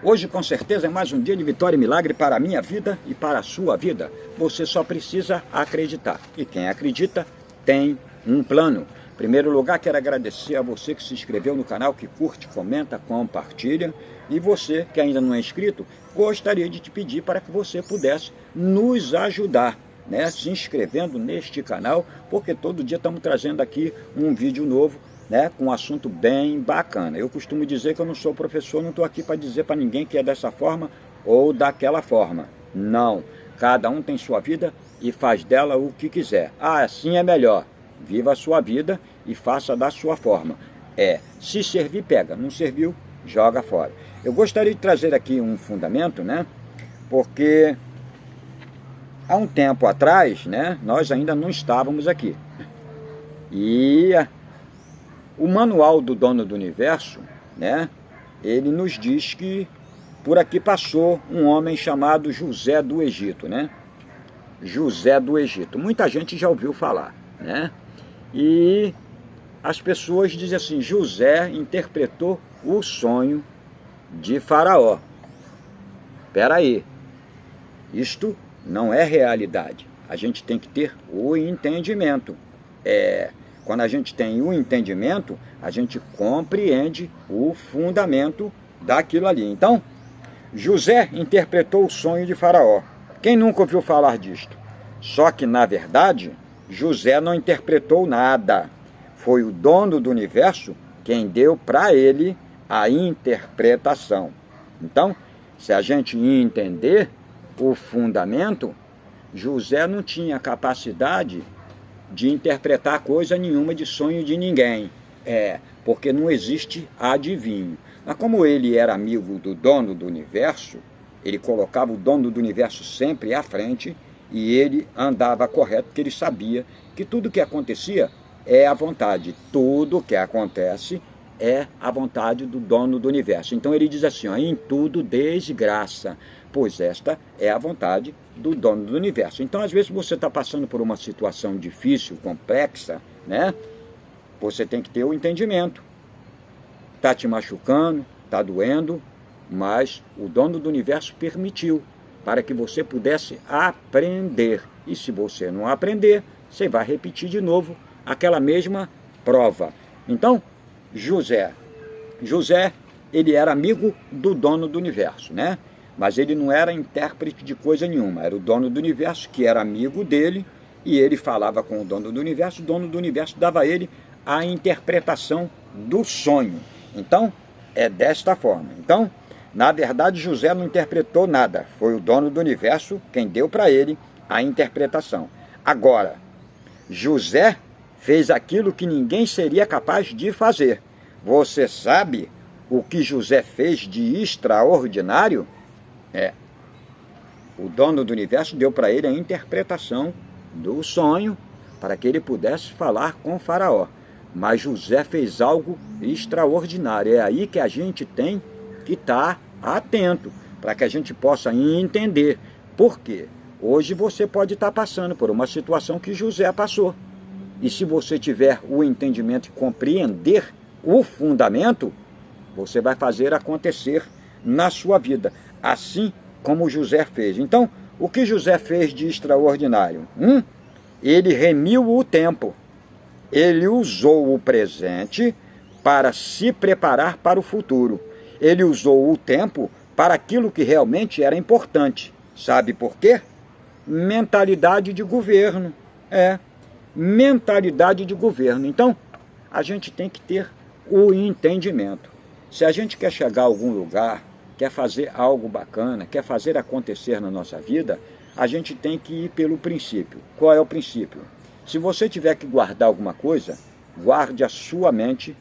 Hoje, com certeza, é mais um dia de vitória e milagre para a minha vida e para a sua vida. Você só precisa acreditar. E quem acredita tem um plano. Em primeiro lugar, quero agradecer a você que se inscreveu no canal, que curte, comenta, compartilha. E você que ainda não é inscrito, gostaria de te pedir para que você pudesse nos ajudar, né, se inscrevendo neste canal, porque todo dia estamos trazendo aqui um vídeo novo, né, com um assunto bem bacana. Eu costumo dizer que eu não sou professor, não estou aqui para dizer para ninguém que é dessa forma ou daquela forma. Não, cada um tem sua vida e faz dela o que quiser. Ah, assim é melhor. Viva a sua vida e faça da sua forma. Se servir, pega. Não serviu, joga fora. Eu gostaria de trazer aqui um fundamento, né, porque há um tempo atrás, né, nós ainda não estávamos aqui. E o manual do dono do universo, né, ele nos diz que por aqui passou um homem chamado José do Egito, né? José do Egito. Muita gente já ouviu falar, né? E as pessoas dizem assim, José interpretou o sonho de Faraó. Espera aí, isto não é realidade. A gente tem que ter o entendimento. Quando a gente tem o entendimento, a gente compreende o fundamento daquilo ali. Então, José interpretou o sonho de Faraó. Quem nunca ouviu falar disto? Só que, na verdade, José não interpretou nada. Foi o dono do universo quem deu para ele a interpretação. Então, se a gente entender o fundamento, José não tinha capacidade de interpretar coisa nenhuma de sonho de ninguém. Porque não existe adivinho. Mas como ele era amigo do dono do universo, ele colocava o dono do universo sempre à frente e ele andava correto, porque ele sabia que tudo que acontecia é a vontade. Tudo que acontece é a vontade do dono do universo. Então ele diz assim, ó, em tudo desgraça, pois esta é a vontade do dono do universo. Então, às vezes, você está passando por uma situação difícil, complexa, né? Você tem que ter o entendimento. Está te machucando, está doendo, mas o dono do universo permitiu para que você pudesse aprender. E se você não aprender, você vai repetir de novo aquela mesma prova. Então, José, ele era amigo do dono do universo, né? Mas ele não era intérprete de coisa nenhuma, era o dono do universo que era amigo dele, e ele falava com o dono do universo dava a ele a interpretação do sonho. Então, é desta forma. Então, na verdade, José não interpretou nada, foi o dono do universo quem deu para ele a interpretação. Agora, José fez aquilo que ninguém seria capaz de fazer. Você sabe o que José fez de extraordinário? O dono do universo deu para ele a interpretação do sonho para que ele pudesse falar com Faraó. Mas José fez algo extraordinário. É aí que a gente tem que estar atento, para que a gente possa entender. Por quê? Hoje você pode estar passando por uma situação que José passou. E se você tiver o entendimento e compreender o fundamento, você vai fazer acontecer na sua vida, assim como José fez. Então, o que José fez de extraordinário? Ele remiu o tempo. Ele usou o presente para se preparar para o futuro. Ele usou o tempo para aquilo que realmente era importante. Sabe por quê? Mentalidade de governo. Mentalidade de governo. Então, a gente tem que ter o entendimento. Se a gente quer chegar a algum lugar, quer fazer algo bacana, quer fazer acontecer na nossa vida, a gente tem que ir pelo princípio. Qual é o princípio? Se você tiver que guardar alguma coisa, guarde a sua mente,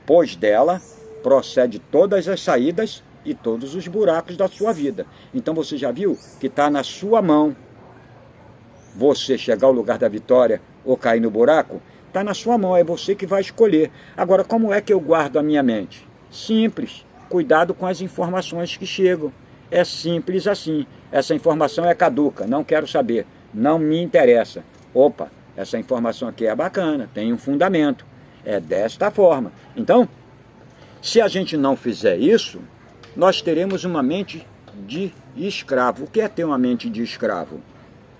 pois dela procede todas as saídas e todos os buracos da sua vida. Então você já viu que está na sua mão você chegar ao lugar da vitória ou cair no buraco? Está na sua mão, é você que vai escolher. Agora, como é que eu guardo a minha mente? Simples, cuidado com as informações que chegam. É simples assim. Essa informação é caduca, não quero saber, não me interessa. Opa, essa informação aqui é bacana, tem um fundamento. É desta forma. Então, se a gente não fizer isso, nós teremos uma mente de escravo. O que é ter uma mente de escravo?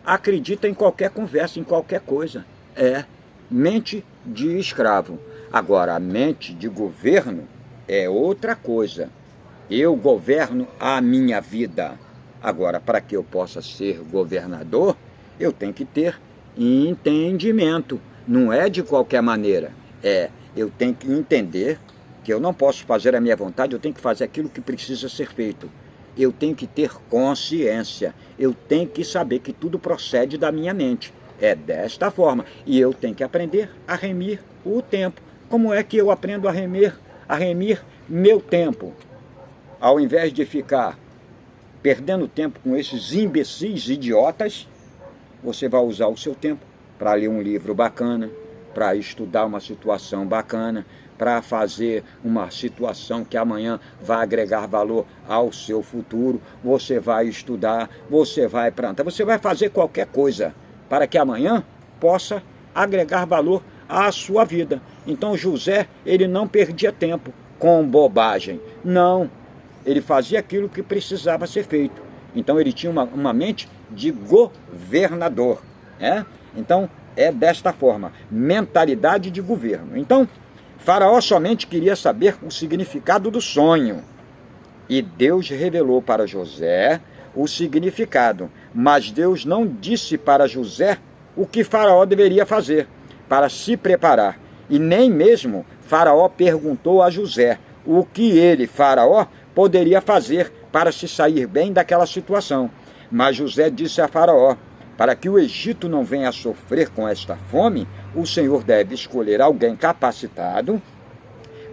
Acredita em qualquer conversa, em qualquer coisa. É mente de escravo. Agora, a mente de governo é outra coisa. Eu governo a minha vida. Agora, para que eu possa ser governador, eu tenho que ter entendimento. Não é de qualquer maneira. Eu tenho que entender que eu não posso fazer a minha vontade, eu tenho que fazer aquilo que precisa ser feito. Eu tenho que ter consciência. Eu tenho que saber que tudo procede da minha mente. É desta forma. E eu tenho que aprender a remir o tempo. Como é que eu aprendo a remir meu tempo? Ao invés de ficar perdendo tempo com esses imbecis idiotas, você vai usar o seu tempo para ler um livro bacana, para estudar uma situação bacana, para fazer uma situação que amanhã vai agregar valor ao seu futuro. Você vai estudar, você vai plantar, você vai fazer qualquer coisa para que amanhã possa agregar valor à sua vida. Então José, ele não perdia tempo com bobagem. Não, ele fazia aquilo que precisava ser feito. Então ele tinha uma mente de governador. Então é desta forma, mentalidade de governo. Então Faraó somente queria saber o significado do sonho. E Deus revelou para José o significado. Mas Deus não disse para José o que Faraó deveria fazer para se preparar. E nem mesmo Faraó perguntou a José o que ele, Faraó, poderia fazer para se sair bem daquela situação. Mas José disse a Faraó: para que o Egito não venha a sofrer com esta fome, o Senhor deve escolher alguém capacitado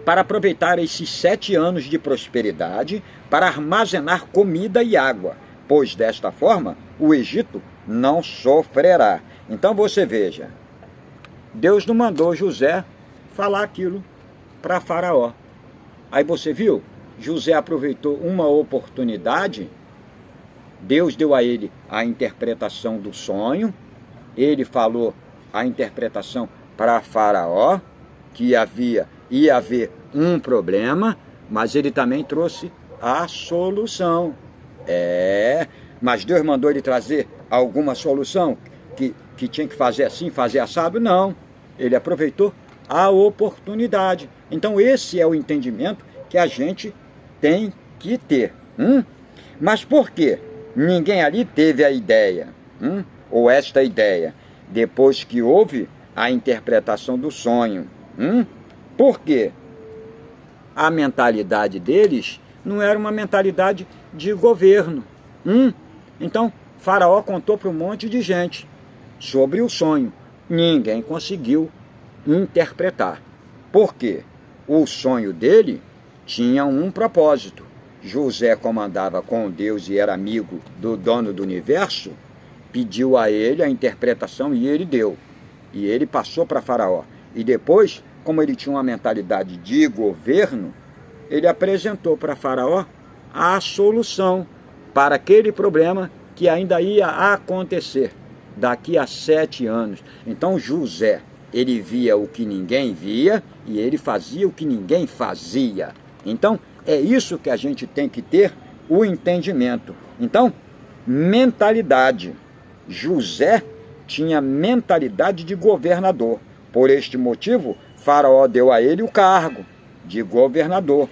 para aproveitar esses 7 anos de prosperidade para armazenar comida e água, pois desta forma o Egito não sofrerá. Então você veja, Deus não mandou José falar aquilo para Faraó. Aí você viu, José aproveitou uma oportunidade. Deus deu a ele a interpretação do sonho, ele falou a interpretação para Faraó, que ia haver um problema, mas ele também trouxe a solução. Mas Deus mandou ele trazer alguma solução que tinha que fazer assim, fazer assado? Não, ele aproveitou a oportunidade. Então esse é o entendimento que a gente tem que ter. Mas por quê? Ninguém ali teve a ideia, ou esta ideia, depois que houve a interpretação do sonho. Por quê? A mentalidade deles não era uma mentalidade de governo. Então, Faraó contou para um monte de gente sobre o sonho. Ninguém conseguiu interpretar. Por quê? O sonho dele tinha um propósito. José comandava com Deus e era amigo do dono do universo, pediu a ele a interpretação e ele deu. E ele passou para Faraó. E depois, como ele tinha uma mentalidade de governo, ele apresentou para Faraó a solução para aquele problema que ainda ia acontecer daqui a 7 anos. Então José, ele via o que ninguém via e ele fazia o que ninguém fazia. Então, é isso que a gente tem que ter o entendimento. Então, mentalidade. José tinha mentalidade de governador. Por este motivo, Faraó deu a ele o cargo de governador.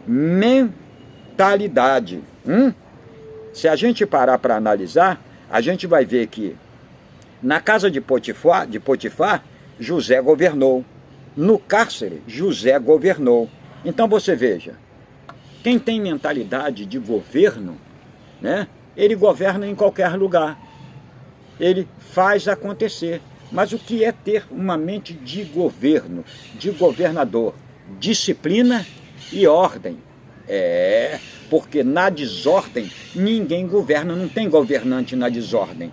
Mentalidade. Se a gente parar para analisar, a gente vai ver que na casa de Potifar, José governou. No cárcere, José governou. Então você veja, quem tem mentalidade de governo, ele governa em qualquer lugar. Ele faz acontecer. Mas o que é ter uma mente de governo, de governador? Disciplina e ordem. Porque na desordem ninguém governa, não tem governante na desordem.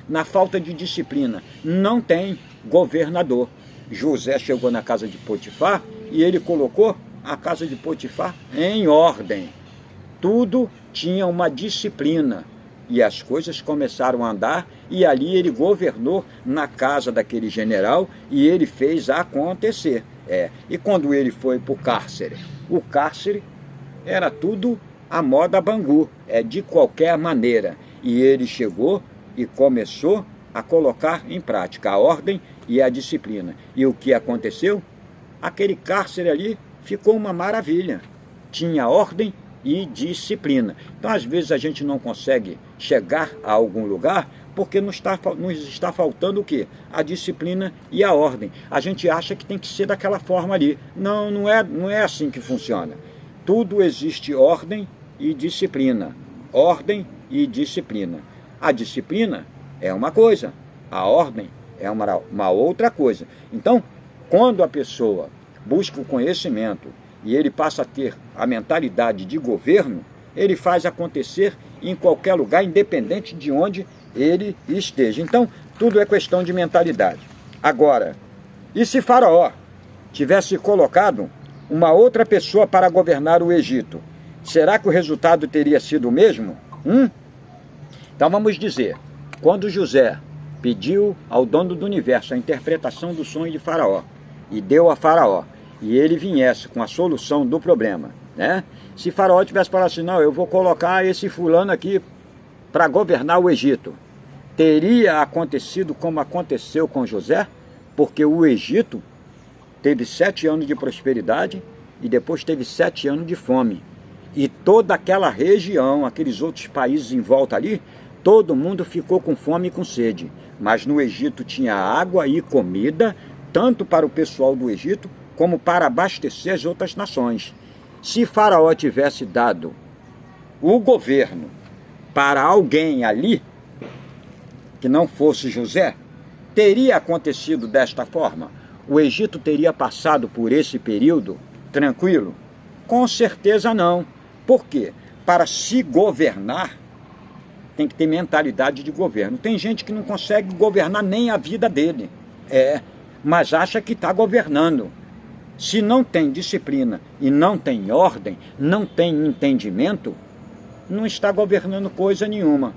Na falta de disciplina não tem governador. José chegou na casa de Potifar e ele colocou a casa de Potifar em ordem. Tudo tinha uma disciplina. E as coisas começaram a andar, e ali ele governou na casa daquele general, e ele fez acontecer. E quando ele foi para o cárcere era tudo a moda Bangu, é de qualquer maneira. E ele chegou e começou a colocar em prática a ordem e a disciplina. E o que aconteceu? Aquele cárcere ali ficou uma maravilha. Tinha ordem e disciplina. Então, às vezes, a gente não consegue chegar a algum lugar porque nos está faltando o quê? A disciplina e a ordem. A gente acha que tem que ser daquela forma ali. Não, não é assim que funciona. Tudo existe ordem e disciplina. Ordem e disciplina. A disciplina é uma coisa, a ordem é uma outra coisa. Então, quando a pessoa busca o conhecimento e ele passa a ter a mentalidade de governo, ele faz acontecer em qualquer lugar, independente de onde ele esteja. Então, tudo é questão de mentalidade. Agora, e se Faraó tivesse colocado uma outra pessoa para governar o Egito, será que o resultado teria sido o mesmo? Então vamos dizer, quando José pediu ao dono do universo a interpretação do sonho de Faraó e deu a Faraó, e ele viesse com a solução do problema, né? Se Faraó tivesse falado assim, não, eu vou colocar esse fulano aqui para governar o Egito, teria acontecido como aconteceu com José? Porque o Egito teve 7 anos de prosperidade e depois teve 7 anos de fome. E toda aquela região, aqueles outros países em volta ali, todo mundo ficou com fome e com sede. Mas no Egito tinha água e comida, tanto para o pessoal do Egito, como para abastecer as outras nações. Se Faraó tivesse dado o governo para alguém ali, que não fosse José, teria acontecido desta forma? O Egito teria passado por esse período tranquilo? Com certeza não. Por quê? Para se governar, tem que ter mentalidade de governo. Tem gente que não consegue governar nem a vida dele. Mas acha que está governando. Se não tem disciplina e não tem ordem, não tem entendimento, não está governando coisa nenhuma.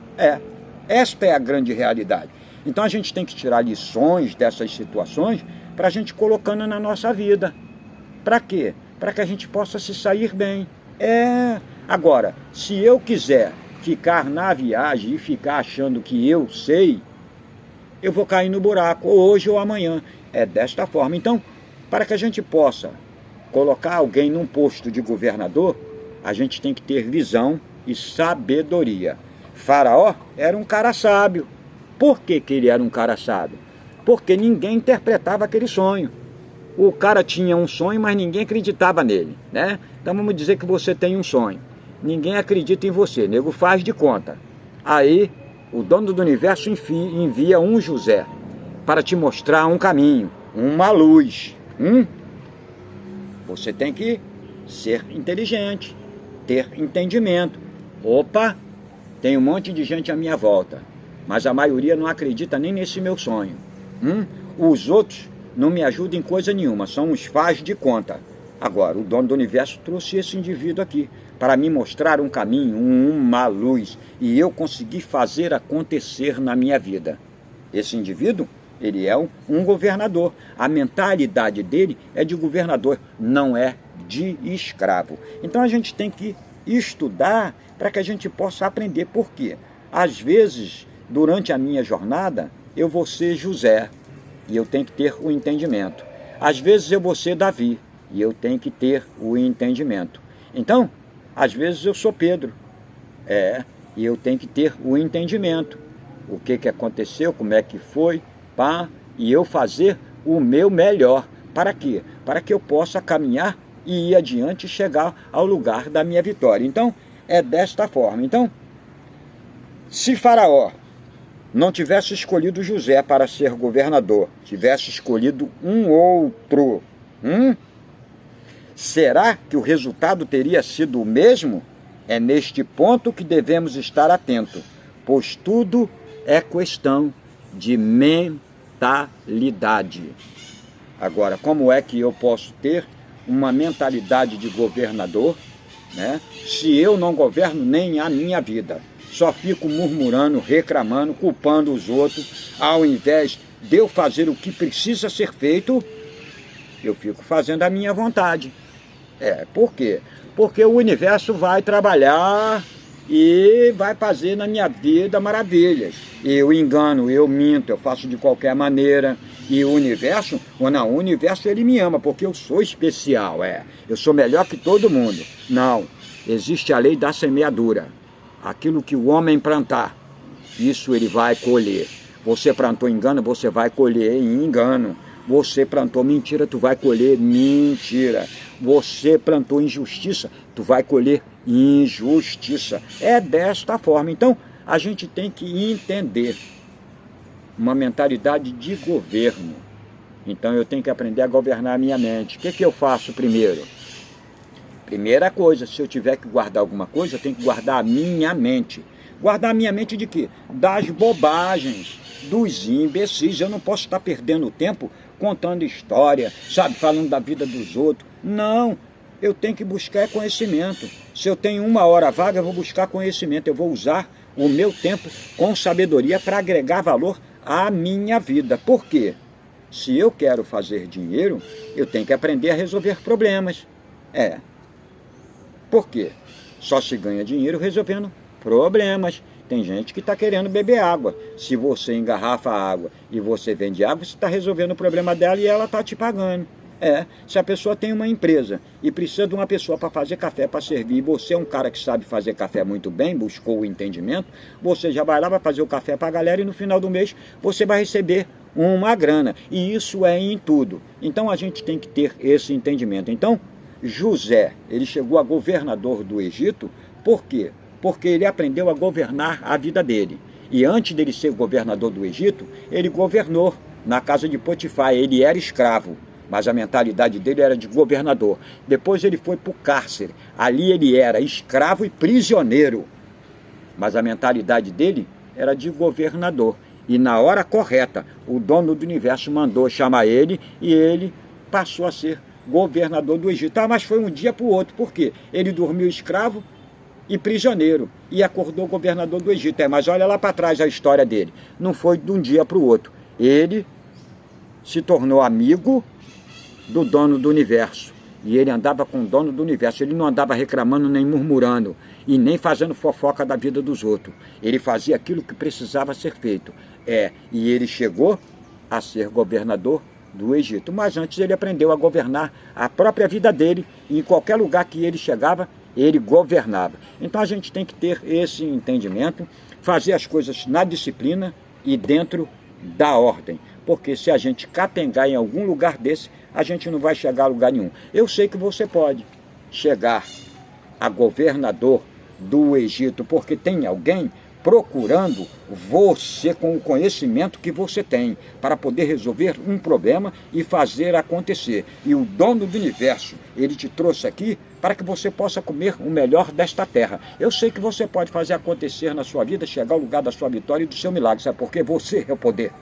Esta é a grande realidade. Então a gente tem que tirar lições dessas situações para a gente colocando na nossa vida. Para quê? Para que a gente possa se sair bem. Agora, se eu quiser ficar na viagem e ficar achando que eu sei, eu vou cair no buraco, ou hoje ou amanhã. É desta forma. Então, para que a gente possa colocar alguém num posto de governador, a gente tem que ter visão e sabedoria. Faraó era um cara sábio. Por que ele era um cara sábio? Porque ninguém interpretava aquele sonho. O cara tinha um sonho, mas ninguém acreditava nele, né? Então vamos dizer que você tem um sonho. Ninguém acredita em você, nego faz de conta. Aí o dono do universo envia um José para te mostrar um caminho, uma luz. Você tem que ser inteligente, ter entendimento. Opa, tem um monte de gente à minha volta, mas a maioria não acredita nem nesse meu sonho. Os outros não me ajudam em coisa nenhuma, são uns faz de conta. Agora, o dono do universo trouxe esse indivíduo aqui para me mostrar um caminho, uma luz, e eu consegui fazer acontecer na minha vida. Esse indivíduo, ele é um governador. A mentalidade dele é de governador, não é de escravo. Então a gente tem que estudar para que a gente possa aprender. Por quê? Às vezes, durante a minha jornada, eu vou ser José e eu tenho que ter o entendimento. Às vezes eu vou ser Davi e eu tenho que ter o entendimento. Então, às vezes eu sou Pedro e eu tenho que ter o entendimento. O que aconteceu, como é que foi, e eu fazer o meu melhor. Para quê? Para que eu possa caminhar e ir adiante e chegar ao lugar da minha vitória. Então, é desta forma. Então, se Faraó não tivesse escolhido José para ser governador, tivesse escolhido um outro, será que o resultado teria sido o mesmo? É neste ponto que devemos estar atentos, pois tudo é questão de mentalidade. Agora, como é que eu posso ter uma mentalidade de governador, né, se eu não governo nem a minha vida? Só fico murmurando, reclamando, culpando os outros, ao invés de eu fazer o que precisa ser feito, eu fico fazendo a minha vontade. Por quê? Porque o universo vai trabalhar e vai fazer na minha vida maravilhas. Eu engano, eu minto, eu faço de qualquer maneira. E o universo, ou não, o universo ele me ama, porque eu sou especial, eu sou melhor que todo mundo. Não, existe a lei da semeadura. Aquilo que o homem plantar, isso ele vai colher. Você plantou engano, você vai colher engano. Você plantou mentira, tu vai colher mentira. Você plantou injustiça, tu vai colher injustiça. É desta forma. Então, a gente tem que entender uma mentalidade de governo. Então, eu tenho que aprender a governar a minha mente. O que eu faço primeiro? Primeira coisa, se eu tiver que guardar alguma coisa, eu tenho que guardar a minha mente. Guardar a minha mente de quê? Das bobagens, dos imbecis. Eu não posso estar perdendo tempo contando história, sabe, falando da vida dos outros. Não, eu tenho que buscar conhecimento. Se eu tenho 1 hora vaga, eu vou buscar conhecimento. Eu vou usar o meu tempo com sabedoria para agregar valor à minha vida. Por quê? Se eu quero fazer dinheiro, eu tenho que aprender a resolver problemas. Por quê? Só se ganha dinheiro resolvendo problemas. Tem gente que está querendo beber água. Se você engarrafa a água e você vende água, você está resolvendo o problema dela e ela está te pagando. Se a pessoa tem uma empresa e precisa de uma pessoa para fazer café, para servir, e você é um cara que sabe fazer café muito bem, buscou o entendimento, você já vai lá, vai fazer o café para a galera e no final do mês você vai receber uma grana. E isso é em tudo. Então a gente tem que ter esse entendimento. Então, José, ele chegou a governador do Egito, por quê? Porque ele aprendeu a governar a vida dele. E antes dele ser governador do Egito, ele governou na casa de Potifar, ele era escravo, mas a mentalidade dele era de governador. Depois ele foi para o cárcere, ali ele era escravo e prisioneiro, mas a mentalidade dele era de governador. E na hora correta, o dono do universo mandou chamar ele e ele passou a ser governador do Egito. Mas foi um dia para o outro, por quê? Ele dormiu escravo e prisioneiro e acordou governador do Egito. Mas olha lá para trás a história dele. Não foi de um dia para o outro. Ele se tornou amigo do dono do universo. E ele andava com o dono do universo. Ele não andava reclamando nem murmurando e nem fazendo fofoca da vida dos outros. Ele fazia aquilo que precisava ser feito. E ele chegou a ser governador do Egito. Mas antes ele aprendeu a governar a própria vida dele. E em qualquer lugar que ele chegava, ele governava. Então a gente tem que ter esse entendimento, fazer as coisas na disciplina e dentro da ordem. Porque se a gente capengar em algum lugar desse, a gente não vai chegar a lugar nenhum. Eu sei que você pode chegar a governador do Egito, porque tem alguém procurando você com o conhecimento que você tem, para poder resolver um problema e fazer acontecer. E o dono do universo, ele te trouxe aqui para que você possa comer o melhor desta terra. Eu sei que você pode fazer acontecer na sua vida, chegar ao lugar da sua vitória e do seu milagre, sabe por quê? Você é o poder.